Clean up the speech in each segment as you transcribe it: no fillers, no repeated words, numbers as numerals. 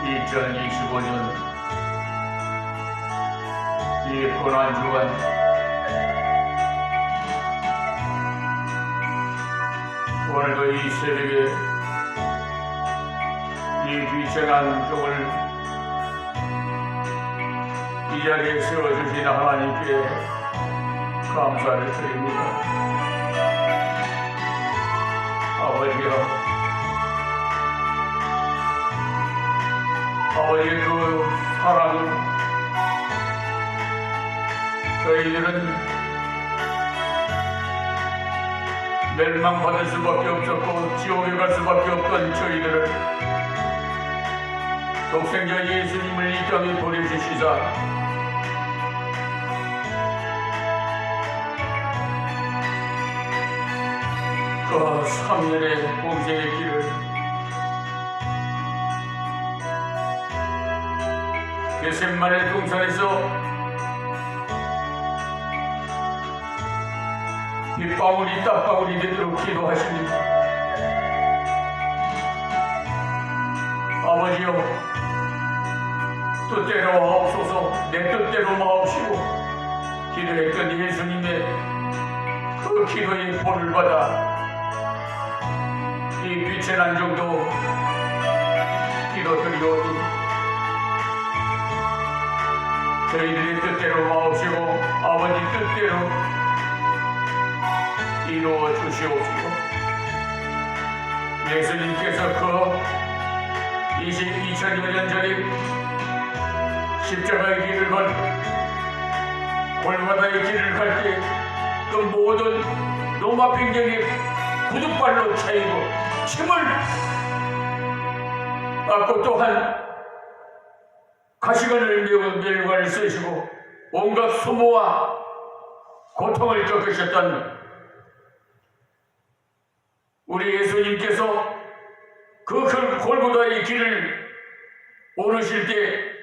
2025년 이 고난주간 오늘도 이 새벽에 이 비천한 종을 이 자리에 세워주신 하나님께 감사를 드립니다. 아버지여, 아버지의 그 사랑을 저희들은 멸망받을 수밖에 없었고 지옥에 갈 수밖에 없던 저희들을 독생자 예수님을 이 땅에 보내주시사 그 3년의 공생의 길을 겟세마네 동산에서 빗방울이 땀방울이 되도록 기도하십니다. 아버지여, 뜻대로 하옵소서. 내 뜻대로 마옵시고 기도했던 예수님의 그 기도의 본을 받아 이 빛의 난정도 기도드리오니 저희들의 뜻대로 마옵시고 아버지 뜻대로 이루어 주시옵시고 예수님께서 그 2000여 년 전에 십자가의 길을 건 골고다의 길을 갈 때 그 모든 로마 병정이 구두발로 차이고 침을 맞고 또한 가시관을 메운 멸관을 쓰시고 온갖 수모와 고통을 겪으셨던 우리 예수님께서 그 골고다의 길을 오르실 때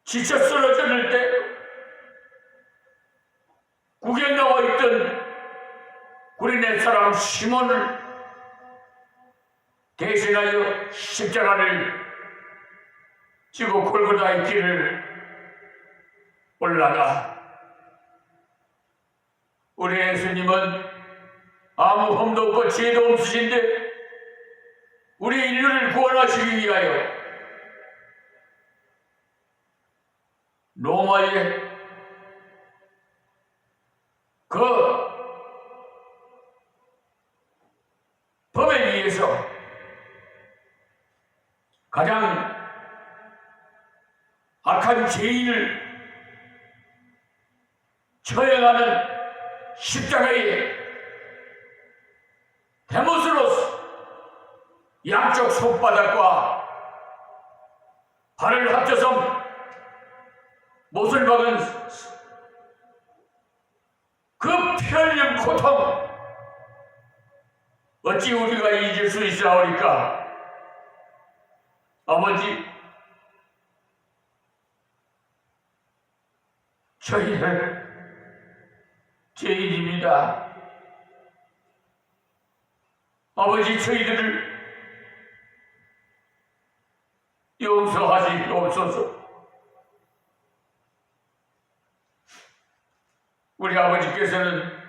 지쳐 쓰러졌을 때 구경 나와 있던 구레네 사람 시몬을 대신하여 십자가를 지고 골고다의 길을 올라가 우리 예수님은 아무 흠도 없고 죄도 없으신데 우리 인류를 구원하시기 위하여 로마의 그 법에 의해서 가장 악한 죄인을 처형하는 십자가의 대못으로서 양쪽 손바닥과 발을 합쳐서 못을 박은 그 편리한 고통 어찌 우리가 잊을 수 있사오리까? 아버지, 저희는 죄인입니다. 아버지, 저희들을 용서하시옵소서. 우리 아버지께서는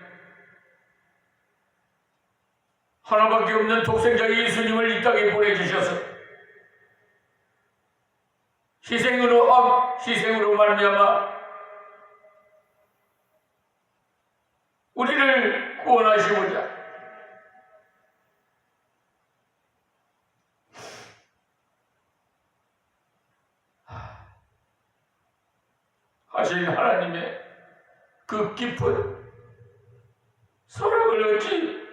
하나밖에 없는 독생자 예수님을 이 땅에 보내주셔서 희생으로 말미암아 우리를 구원하시고자 하신 하나님의 그 깊은 사랑을 어찌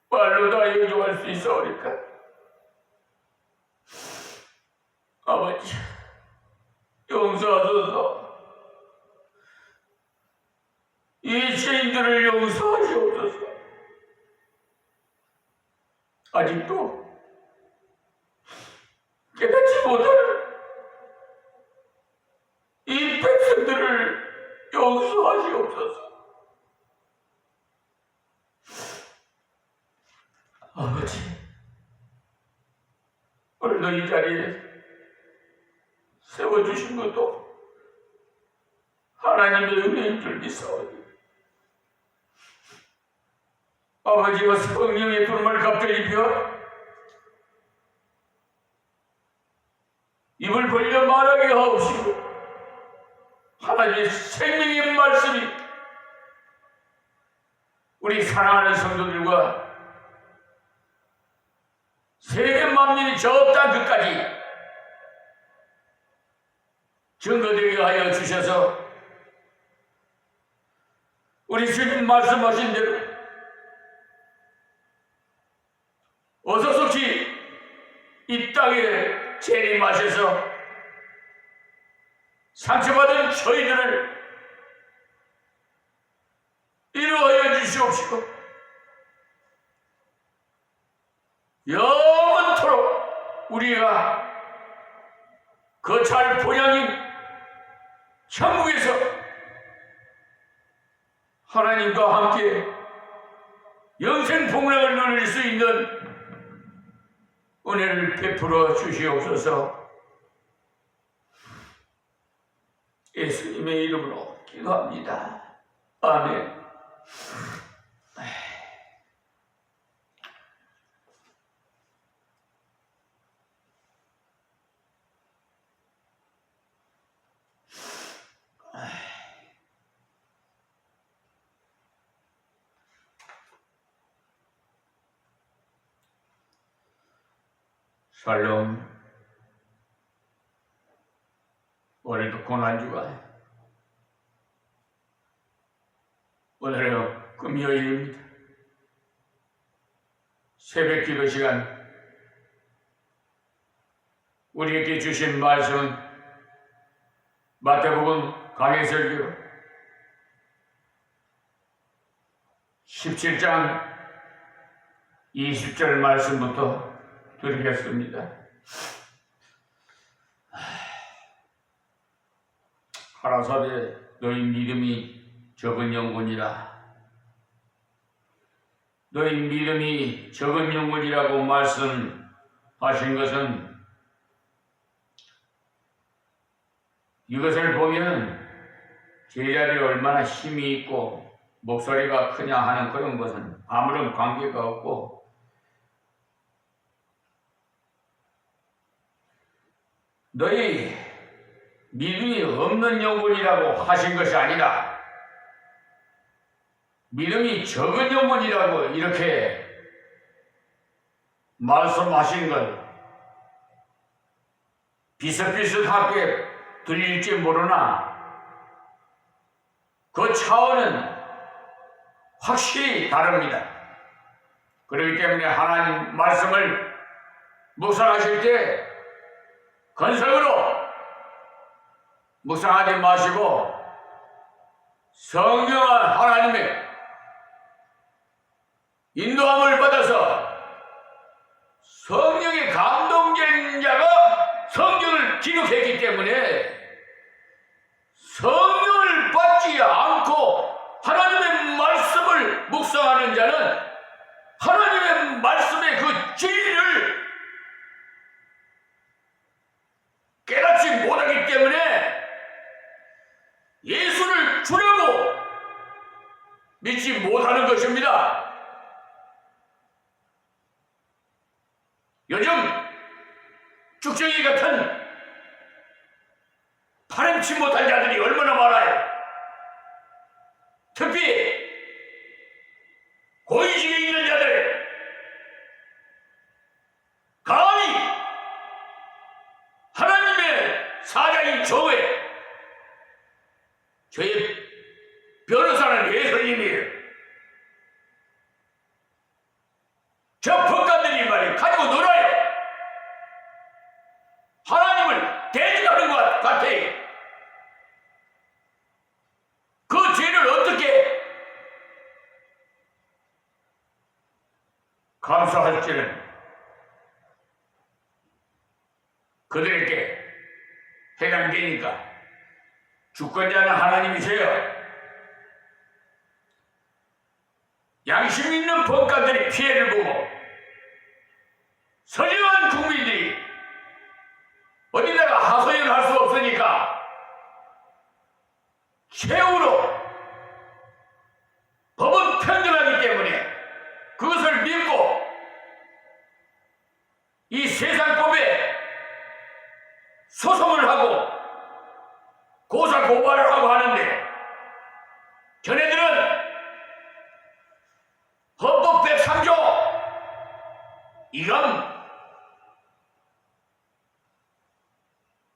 말로 다 얘기할 수 있사오리까? 아버지, 용서하소서. 이 죄인들을 용서하시옵소서. 아직도 깨닫지 못하는 이 백성들을 용서하시옵소서. 아버지, 오늘도 이 자리에 세워주신 것도 하나님의 은혜인 줄 믿사오니 아버지가 성령의 부름을 갑자기 입혀 입을 벌려 말하게 하옵시고 하나님의 생명의 말씀이 우리 사랑하는 성도들과 세계 만민이 저 땅 끝까지 증거되게 하여 주셔서 우리 주님 말씀하신 대로 어서속히 이 땅에 재림하셔서 상처받은 저희들을 이루어여 주시옵시고 영원토록 우리가 거찰 본향인 천국에서 하나님과 함께 영생 복락을 누릴 수 있는 은혜를 베풀어 주시옵소서. 예수님의 이름으로 기도합니다. 아멘. 샬롬. 오늘도 고난주가 오늘은 금요일입니다. 새벽 기도 시간 우리에게 주신 말씀은 마태복음 강해설교 17장 20절 말씀부터 드리겠습니다. 가라사대 너희 믿음이 적은 영혼이라. 너희 믿음이 적은 영혼이라고 말씀하신 것은 이것을 보면 제자들이 얼마나 힘이 있고 목소리가 크냐 하는 그런 것은 아무런 관계가 없고 너희 믿음이 없는 영혼이라고 하신 것이 아니라 믿음이 적은 영혼이라고 이렇게 말씀하신 걸 비슷비슷하게 들릴지 모르나 그 차원은 확실히 다릅니다. 그렇기 때문에 하나님 말씀을 묵상하실 때 건성으로 묵상하지 마시고 성령한 하나님의 인도함을 받아서 성령의 감동된 자가 성경을 기록했기 때문에 성령을 받지 않고 하나님의 말씀을 묵상하는 자는 하나님의 말씀의 그 진리를 깨닫지 못하기 때문에 예수를 주라고 믿지 못하는 것입니다. 요즘 쭉정이 같은 파렴치 못한 자들이 얼마나 많아요. 특히 고위직에 있는 자들 감히 하나님의 사자인 저의 변호사는 예수님이에요. 저 법관들이 말이에요. 가지고 놀아요. 하나님을 대적하는 것 같아요. 그 죄를 어떻게 감수할지는 그들에게 해당되니까 주권자는 하나님이세요. 양심 있는 법관들이 피해를 보고 선량한 국민들이 이건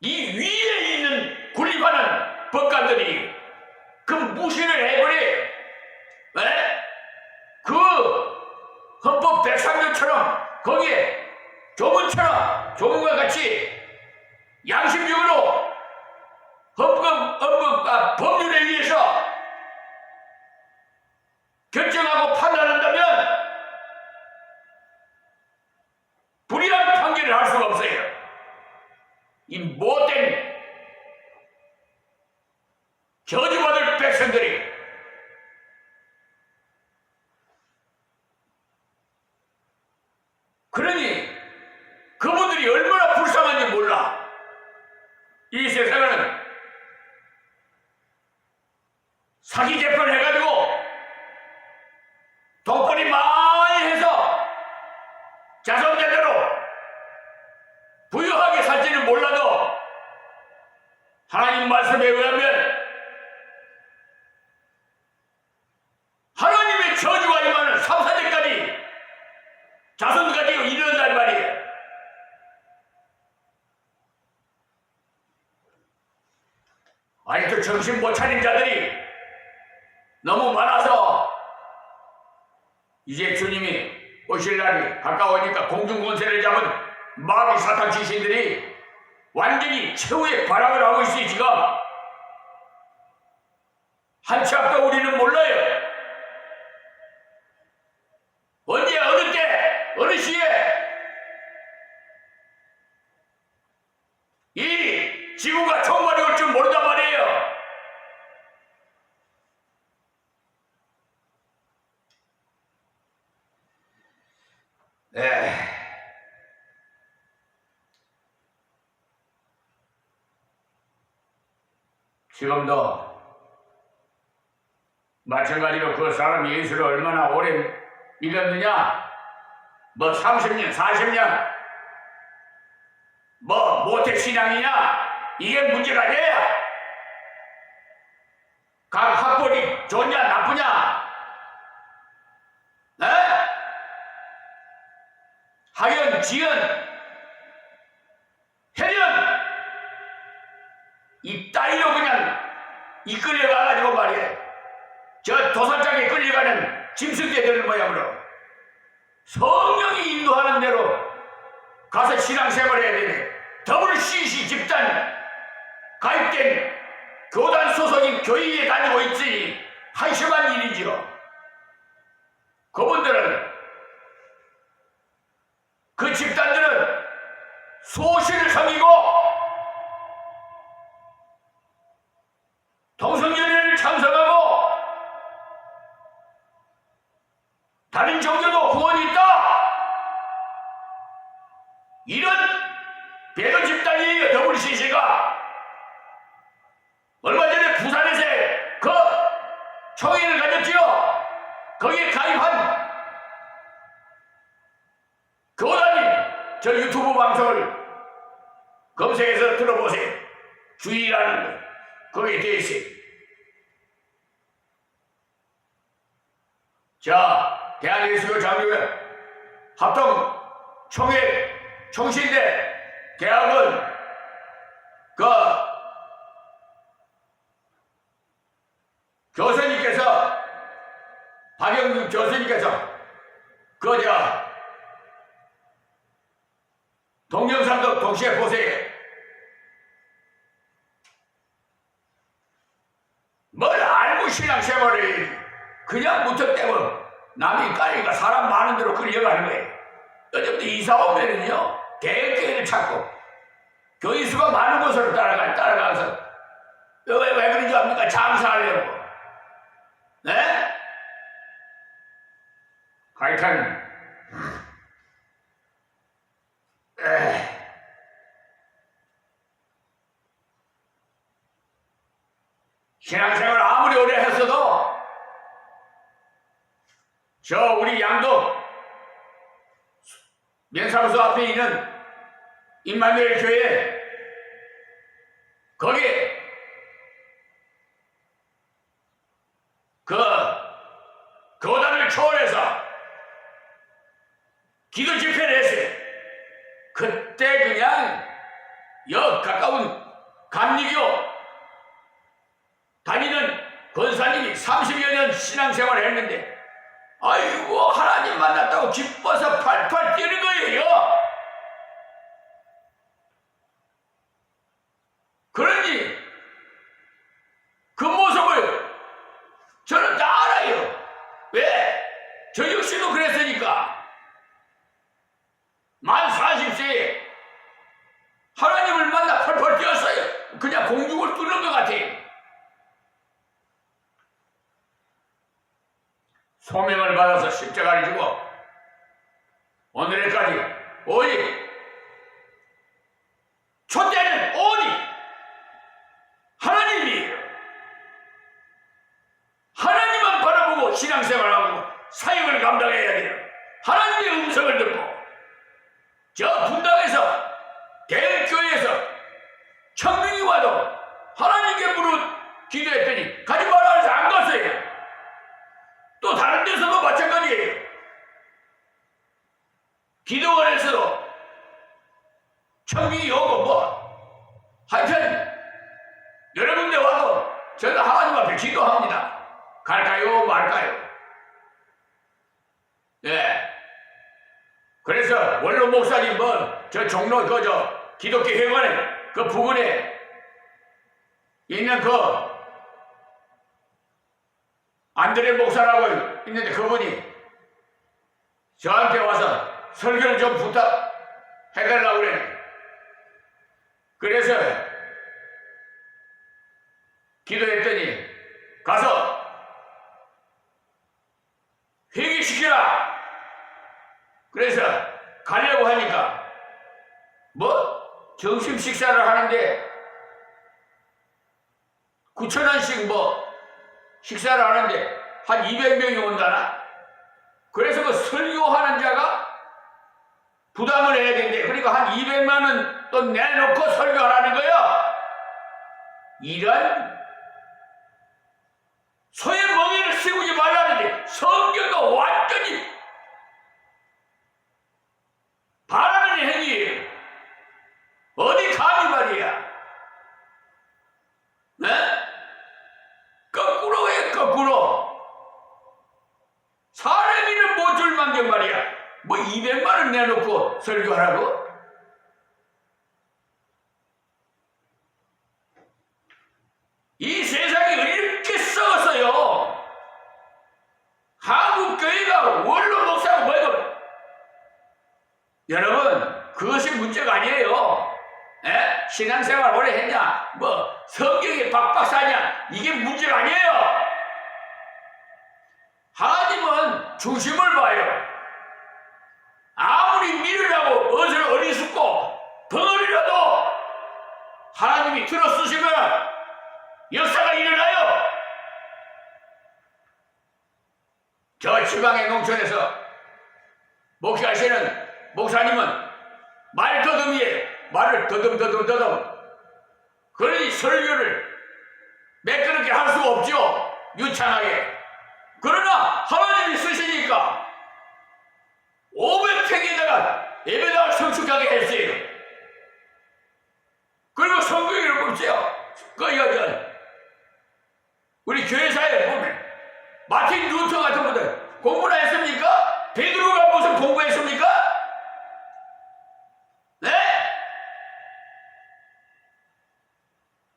이 위에 있는 군립하는 법관들이 그 무시를 해버려. 그 헌법 103조처럼 거기에 조문과 같이 양심적으로 법률에 의해서 결정하고 판단한다면 불이한 판결을 할 수가 없어요. 이 못된 저주받을 백성들이. 그러니 그분들이 얼마나 불쌍한지 몰라. 이 세상에는 사기 재판 해가지고 돈벌이 많이 해서 자손제대로 부유하게 살지는 몰라도 하나님 말씀에 의하면 하나님의 저주가 임하는 3, 4대까지 자손까지 이른단 말이에요. 아직도 정신 못 차린 자들이 너무 많아서 이제 주님이 오실 날이 가까우니까 공중권세를 잡은 마귀 사탄 귀신들이 완전히 최후의 발악을 하고 있으니 지금 한치 앞도 우리는 몰라요. 언제 어느 때 어느 시에 이 지구가 총괄이 올 줄 모른단 말이에요. 지금도 마찬가지로 그 사람이 예수를 얼마나 오래 믿었느냐? 뭐 30년, 40년, 뭐 모태신앙이냐? 이게 문제가 아니야. 각 학벌이 좋냐 나쁘냐? 학연, 지연, 혈연 이 따위로 그냥 이끌려가가지고 말이야. 저 도살장에 끌려가는 짐승대들 모양으로 성령이 인도하는 대로 가서 신앙생활을 해야 되네. WCC 집단 가입된 교단 소속인 교회에 다니고 있지 한심한 일이지요. 그분들은 그 집단들은 소신을 섬기고 동성연애를 찬성하고 다른 종교도 구원이 있다. 이런 배도 집단이에요. WCC가 얼마 전에 부산에서 그 총회를 가졌지요. 거기에 가입한 교단이 저 유튜브 방송을 검색해서 들어보세요. 주의라는 거 거기에 되어 있어요. 자, 대한예수교 장로회 합동 총회 총신대 대학은 그 교수님께서 박영준 교수님께서 그저 동영상도 동시에 보세요. 뭘 알고 신앙생활을 그냥 무턱대고 남이 까니까 사람 많은 데로 끌려가는 거예요. 어쨌든 이사 오면은요 대교회를 찾고 교인수가 많은 곳으로 따라가서 왜 그런 줄 압니까? 장사하려고. 네? 하여튼 신앙생활 아무리 오래 했어도 저 우리 양동 면사무소 앞에 있는 임마누엘 교회 거기 그 교단을 초월해서 기도 집회를 했어요. 그때 그냥 역 가까운 감리교 다니는 권사님이 30여 년 신앙생활을 했는데 아이고 하나님 만났다고 기뻐서 팔팔 뛰는 거예요. 그러니 그 모습을 저는 다 알아요. 왜? 저 역시도 그랬으니까. 만 40세에 하나님을 만나 펄펄 뛰었어요. 그냥 공중을 뚫는 것 같아요. 소명을 받아서 십자가를 지고 오늘까지 오직 촛대는 오직 하나님이에요. 하나님만 바라보고 신앙생활하고 사역을 감당해야 돼요. 하나님의 음성을 듣고 저 분당에서 대교회에서 청명이 와도 하나님께 물어 기도했더니 가지 마라 해서 안 갔어요. 또 다른 데서도 마찬가지예요. 기도원에서도 청명이 오고 뭐 하여튼 여러 군데 와도 저는 하나님 앞에 기도합니다. 갈까요 말까요? 네. 그래서 원로 목사님 저 종로 저 기독교 회관에 그 부근에 있는 그 안드레 목사라고 있는데 그분이 저한테 와서 설교를 좀 부탁해달라고 그래. 그래서 기도했더니 가서 회개시키라. 그래서 가려고 하니까 뭐 점심 식사를 하는데 9,000원씩 식사를 하는데 한 200명이 온다나? 그래서 그 설교하는 자가 부담을 해야 되는데 그러니까 한 200만 원 또 내놓고 설교하라는 거예요. 이런 소의 멍에를 씌우지 말라는데 성경과 완전히 바라는 행위예요. 어디 감히 말이야. 네? 거꾸로 해 거꾸로. 사람이는 못 줄 망정 말이야. 200만 원 내놓고 설교하라고? 이 세상이 이렇게 썩었어요. 한국 교회가 원로 목사고 뭐이고. 여러분 그것이 문제가 아니에요. 에? 신앙생활 오래 했냐 성경에 박박 사냐 이게 문제가 아니에요. 하나님은 중심을 봐요. 아무리 밀으라고 어슬 어리숙고 덩어리라도 하나님이 들어쓰시면 역사가 일어나요. 저 지방의 농촌에서 목회하시는 목사님은 말더듬이에요. 말을 더듬 그러니 설교를 매끄럽게 할 수가 없죠. 유창하게. 그러나 하나님이 쓰시니까 500평에다가 예배당을 성숙하게 했어요. 그리고 성경을 보세요. 우리 교회사에 보면 마틴 루터 같은 분들 공부나 했습니까? 베드로가 무슨 공부했습니까? 네?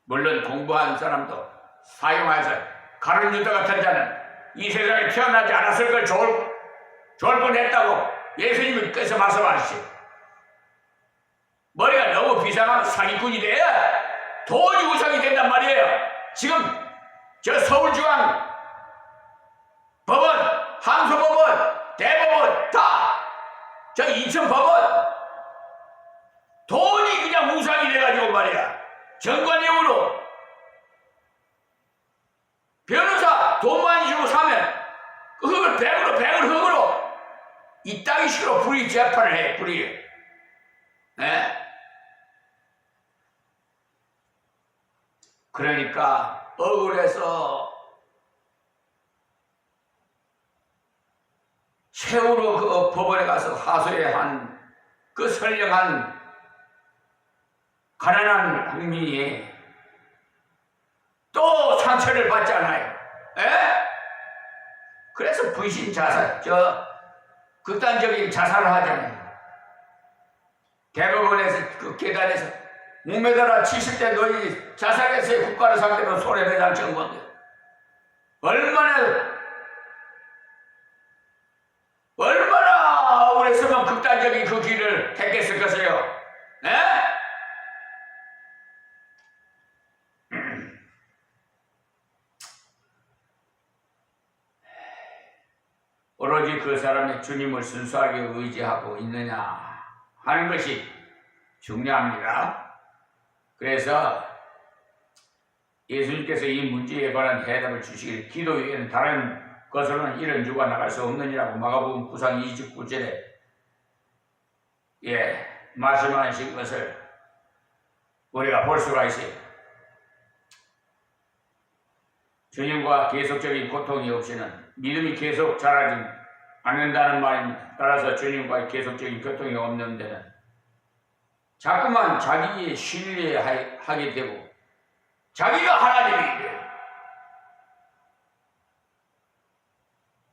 물론 공부한 사람도 사용해서 가룟 유다 같은 자는 이 세상에 태어나지 않았을 걸 좋을 뻔했다고 예수님이 께서 말씀하시죠. 머리가 너무 비상하면 사기꾼이 돼야 도저히 우상이 된단 말이에요. 지금 저 서울중앙 법원, 항소법원, 대법원 다 저 인천법원 돈이 그냥 우상이 돼가지고 말이야. 정관용으로 변호사 돈 많이 주고 사면 그 흙을 100을 흙으로 이 땅이 식으로 불의 재판을 해. 불의. 네? 그러니까 억울해서 최후로 그 법원에 가서 하소연한 그 선량한 가난한 국민이 또 상처를 받잖아요. 에? 그래서 분신 자살, 극단적인 자살을 하잖아요. 대법원에서 그 계단에서 목매달아 70대 노인이 자살했어요. 국가를 상대로 손해배상 청구한 거예요. 얼마나 억울했으면 극단적인 그 길을 택했을 것이에요. 에? 오로지 그 사람의 주님을 순수하게 의지하고 있느냐 하는 것이 중요합니다. 그래서 예수님께서 이 문제에 관한 해답을 주시길 기도 외에는 다른 것으로는 이런 유가 나갈 수 없느니라고 마가복음 9장 29절에 말씀하신 것을 우리가 볼 수가 있어요. 주님과 계속적인 고통이 없이는 믿음이 계속 자라지 않는다는 말입니다. 따라서 주님과의 계속적인 교통이 없는 데는 자꾸만 자기의 신뢰하게 되고 자기가 하나님이 돼요.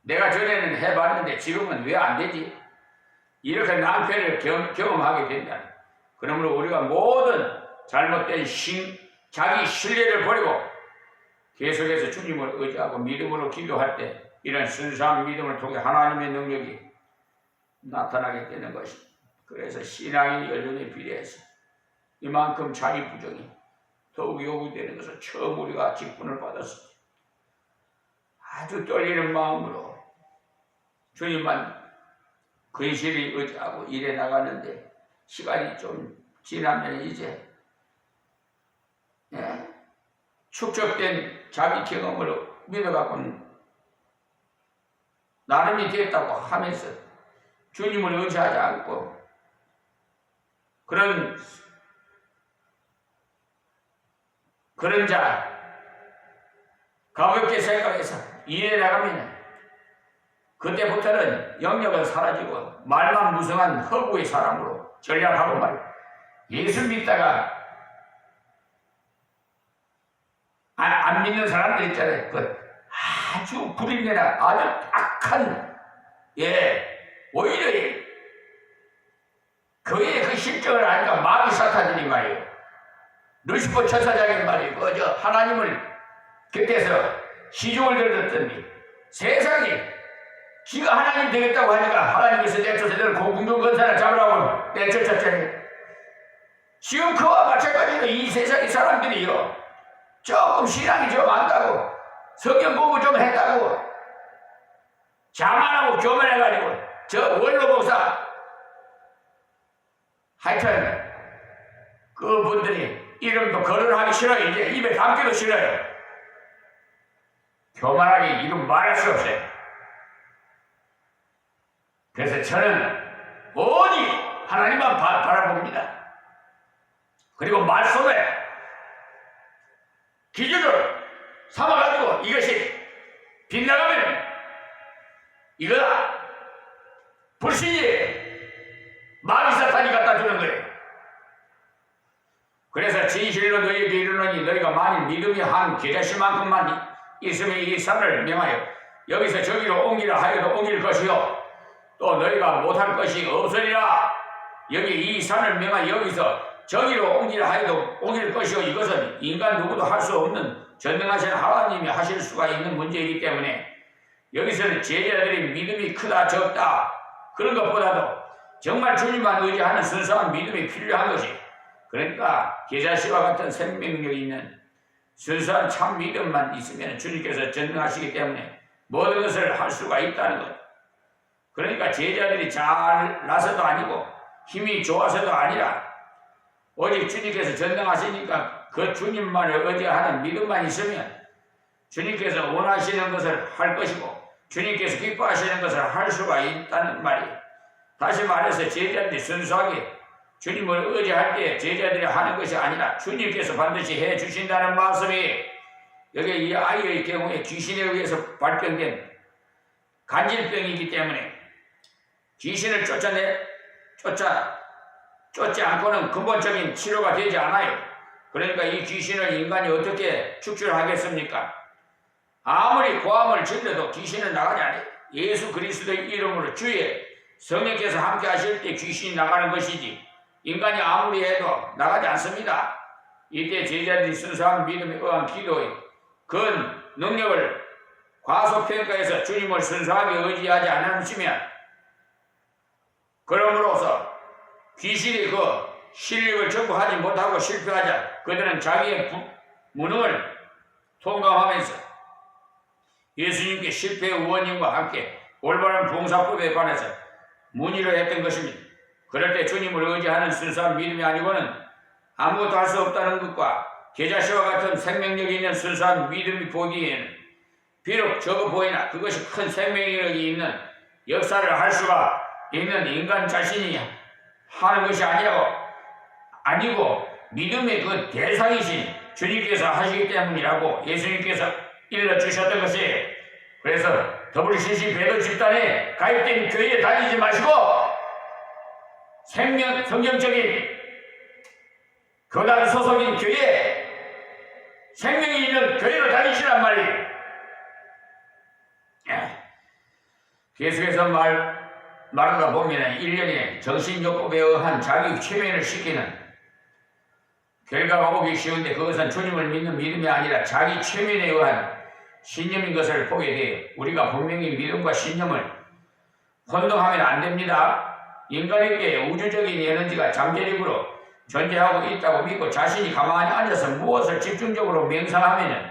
내가 전에는 해봤는데 지금은 왜 안 되지? 이렇게 낭패를 경험하게 된다. 그러므로 우리가 모든 잘못된 자기 신뢰를 버리고 계속해서 주님을 의지하고 믿음으로 기도할 때 이런 순수한 믿음을 통해 하나님의 능력이 나타나게 되는 것입니다. 그래서 신앙의 연륜에 비례해서 이만큼 자기 부정이 더욱 요구되는 것을 처음 우리가 직분을 받았습니다. 아주 떨리는 마음으로 주님만 근실히 의지하고 일해 나가는데 시간이 좀 지나면 이제 축적된 자기 경험으로 믿어갖고는 나름이 됐다고 하면서 주님을 의지하지 않고 그런 자 가볍게 생각해서 일해 나가면 그때부터는 영역은 사라지고 말만 무성한 허구의 사람으로 전략하고 말이야. 예수 믿다가 안 믿는 사람들 있잖아요. 그 아주 불인내나 아주 악한 오히려 교회의 그 실정을 아니까 마귀 사탄들이 말이에요. 루시퍼 천사장이 말이에요. 하나님을 곁에서 시중을 들었더니 세상에 지가 하나님 되겠다고 하니까 하나님께서 내쫓아들 공중 권사를 잡으라고 내쫓았잖아요. 지금 그와 마찬가지로 이 세상의 사람들이요. 조금 신앙이 좀 안다고 성경 공부 좀 했다고 자만하고 교만해가지고 저 원로 목사 하여튼 그분들이 이름도 거론하기 싫어요. 이제 입에 담기도 싫어요. 교만하게 이름 말할 수 없어요. 그래서 저는 오직 하나님만 바라봅니다. 그리고 말씀에 기준을 삼아가지고 이것이 빗나가면 이거다. 불신이 마귀 사탄이 갖다 주는 거예요. 그래서 진실로 너희에게 이르노니 너희가 만일 믿음이 한 겨자씨만큼만 있으면 이 산을 명하여 여기서 저기로 옮기라 하여도 옮길 것이요 또 너희가 못할 것이 없으리라. 여기 이 산을 명하여 여기서 저기로 옮기라 하여도 옮길 것이요 이것은 인간 누구도 할 수 없는 전능하신 하나님이 하실 수가 있는 문제이기 때문에 여기서는 제자들의 믿음이 크다 적다 그런 것보다도 정말 주님만 의지하는 순수한 믿음이 필요한 것이 그러니까 겨자씨와 같은 생명력이 있는 순수한 참 믿음만 있으면 주님께서 전능하시기 때문에 모든 것을 할 수가 있다는 것. 그러니까 제자들이 잘나서도 아니고 힘이 좋아서도 아니라 오직 주님께서 전능하시니까 그 주님만을 의지하는 믿음만 있으면 주님께서 원하시는 것을 할 것이고 주님께서 기뻐하시는 것을 할 수가 있다는 말이에요. 다시 말해서 제자들이 순수하게 주님을 의지할 때 제자들이 하는 것이 아니라 주님께서 반드시 해주신다는 말씀이 여기 이 아이의 경우에 귀신에 의해서 발병된 간질병이기 때문에 귀신을 쫓아 쫓지 않고는 근본적인 치료가 되지 않아요. 그러니까 이 귀신을 인간이 어떻게 축출하겠습니까? 아무리 고함을 질러도 귀신은 나가지 않아요. 예수 그리스도의 이름으로 주의 성령께서 함께 하실 때 귀신이 나가는 것이지 인간이 아무리 해도 나가지 않습니다. 이때 제자들이 순수한 믿음에 의한 기도의 그 능력을 과소평가해서 주님을 순수하게 의지하지 않으시면 그럼으로써 귀신이 그 실력을 전부 하지 못하고 실패하자 그들은 자기의 무능을 통감하면서 예수님께 실패의 원인과 함께 올바른 봉사법에 관해서 문의를 했던 것입니다. 그럴 때 주님을 의지하는 순수한 믿음이 아니고는 아무것도 할 수 없다는 것과 계자씨와 같은 생명력이 있는 순수한 믿음이 보기에는 비록 적어 보이나 그것이 큰 생명력이 있는 역사를 할 수가 있는 인간 자신이 하는 것이 아니고 믿음의 그 대상이신 주님께서 하시기 때문이라고 예수님께서 일러주셨던 것이에요. 그래서 WCC 배도 집단에 가입된 교회에 다니지 마시고 성경적인 교단 소속인 교회, 생명이 있는 교회로 다니시란 말이에요. 계속해서 말하다 보면 일련의 정신요법에 의한 자기 최면을 시키는 결과가 오기 쉬운데 그것은 주님을 믿는 믿음이 아니라 자기 최면에 의한 신념인 것을 보게 돼요. 우리가 분명히 믿음과 신념을 혼동하면 안 됩니다. 인간에게 우주적인 에너지가 잠재력으로 존재하고 있다고 믿고 자신이 가만히 앉아서 무엇을 집중적으로 명상하면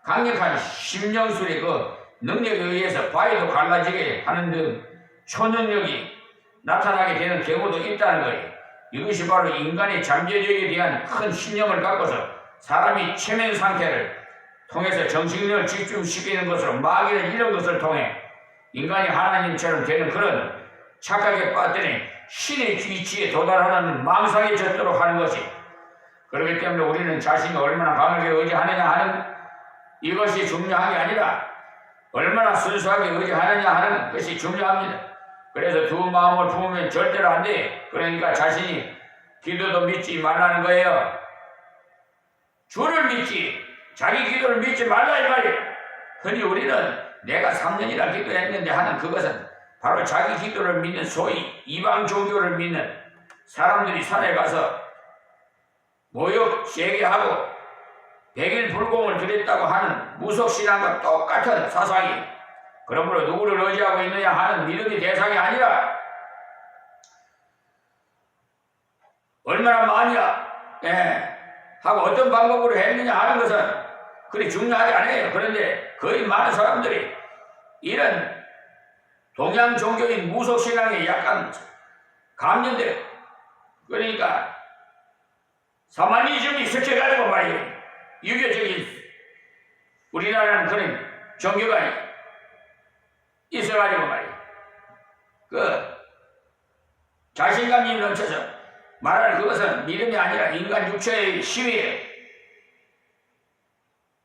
강력한 심령술의 그 능력에 의해서 바위도 갈라지게 하는 등 초능력이 나타나게 되는 경우도 있다는 거예요. 이것이 바로 인간의 잠재력에 대한 큰 신념을 갖고서 사람이 최면 상태를 통해서 정신력을 집중시키는 것으로 마귀를 이런 것을 통해 인간이 하나님처럼 되는 그런 착각에 빠뜨린 신의 위치에 도달하는 망상에 젖도록 하는 것이 그렇기 때문에 우리는 자신이 얼마나 강하게 의지하느냐 하는 이것이 중요한 게 아니라 얼마나 순수하게 의지하느냐 하는 것이 중요합니다. 그래서 두 마음을 품으면 절대로 안 돼. 그러니까 자신이 기도도 믿지 말라는 거예요. 주를 믿지 자기 기도를 믿지 말라 이 말이에요. 흔히 우리는 내가 3년이나 기도했는데 하는 그것은 바로 자기 기도를 믿는 소위 이방 종교를 믿는 사람들이 산에 가서 모욕 세게 하고 백일 불공을 드렸다고 하는 무속신앙과 똑같은 사상이 그러므로 누구를 의지하고 있느냐 하는 믿음의 대상이 아니라 얼마나 많이야 하고 어떤 방법으로 했느냐 하는 것은 그리 중요하지 않아요. 그런데 거의 많은 사람들이 이런 동양 종교인 무속신앙에 약간 감염돼 그러니까 사마니즘이 섞여가지고 말이에요. 유교적인 우리나라는 그런 종교가 있어가지고 말이에요. 그 자신감이 넘쳐서 말하는 그것은 믿음이 아니라 인간 육체의 시위예요.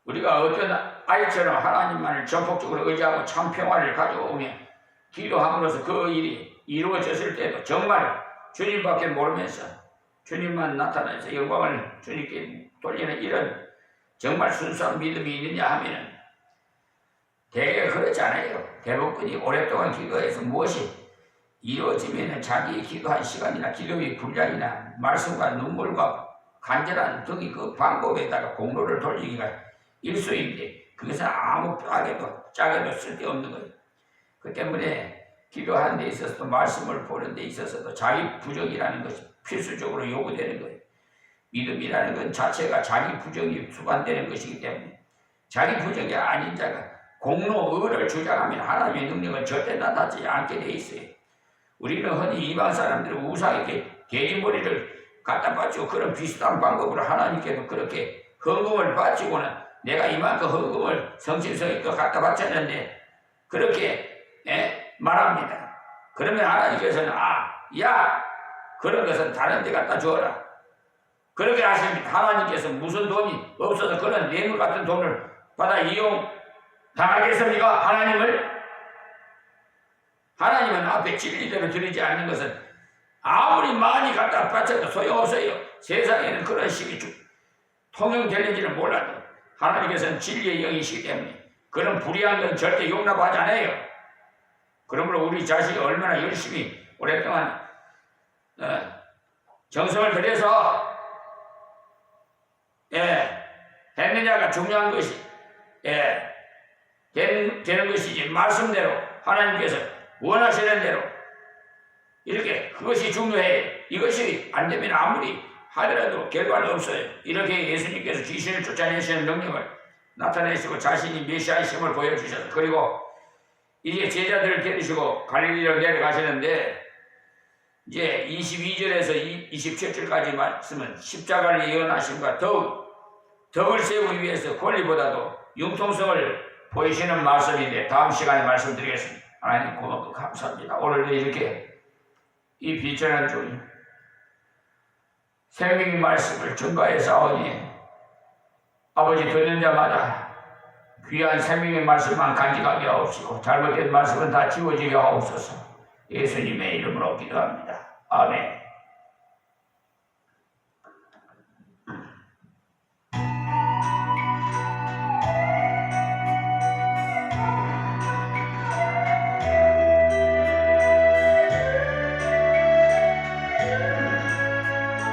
우리가 어떤 아이처럼 하나님만을 전폭적으로 의지하고 참 평화를 가져오면 기도함으로써 그 일이 이루어졌을 때도 정말 주님밖에 모르면서 주님만 나타나서 영광을 주님께 돌리는 이런 정말 순수한 믿음이 있느냐 하면은 대개 그렇지 않아요. 대부분이 오랫동안 기도해서 무엇이 이루어지면은 자기의 기도한 시간이나 기도의 분량이나 말씀과 눈물과 간절한 등의 그 방법에다가 공로를 돌리기가 일소인데 그것은 아무 짝에도 쓸데없는 거예요. 그 때문에 기도하는 데 있어서도 말씀을 보는 데 있어서도 자기 부정이라는 것이 필수적으로 요구되는 거예요. 믿음이라는 건 자체가 자기 부정이 수반되는 것이기 때문에 자기 부정이 아닌 자가 공로의를 주장하면 하나님의 능력은 절대 나타나지 않게 돼 있어요. 우리는 흔히 이방 사람들은 우상에게 돼지머리를 갖다 바치고 그런 비슷한 방법으로 하나님께도 그렇게 헌금을 바치고는 내가 이만큼 헌금을 성심성의껏 갖다 바쳤는데 그렇게 말합니다. 그러면 하나님께서는 그런 것은 다른 데 갖다 주어라. 그렇게 하십니다. 하나님께서 무슨 돈이 없어서 그런 뇌물 같은 돈을 받아 이용당하겠습니까? 하나님은 앞에 진리대로 드리지 않는 것은 아무리 많이 갖다 바쳐도 소용없어요. 세상에는 그런 식이 통용되는지는 몰라도 하나님께서는 진리의 영이시기 때문에 그런 불의한 건 절대 용납하지 않아요. 그러므로 우리 자식이 얼마나 열심히 오랫동안 정성을 들여서 했느냐가 중요한 것이 되는 것이지, 말씀대로 하나님께서 원하시는 대로 이렇게 그것이 중요해. 이것이 안 되면 아무리 하더라도 결과는 없어요. 이렇게 예수님께서 귀신을 쫓아내시는 능력을 나타내시고 자신이 메시아이심을 보여주셔서, 그리고 이제 제자들을 데리시고 갈릴리로 내려가시는데 이제 22절에서 27절까지 말씀은 십자가를 예언하심과 덕을 세우기 위해서 권리보다도 융통성을 보이시는 말씀인데 다음 시간에 말씀드리겠습니다. 하나님 고맙고 감사합니다. 오늘도 이렇게 이 비천한 중 생명의 말씀을 증거해 싸우니 아버지 듣는 자마다 귀한 생명의 말씀만 간직하게 하옵시고 잘못된 말씀은 다 지워지게 하옵소서. 예수님의 이름으로 기도합니다. 아멘.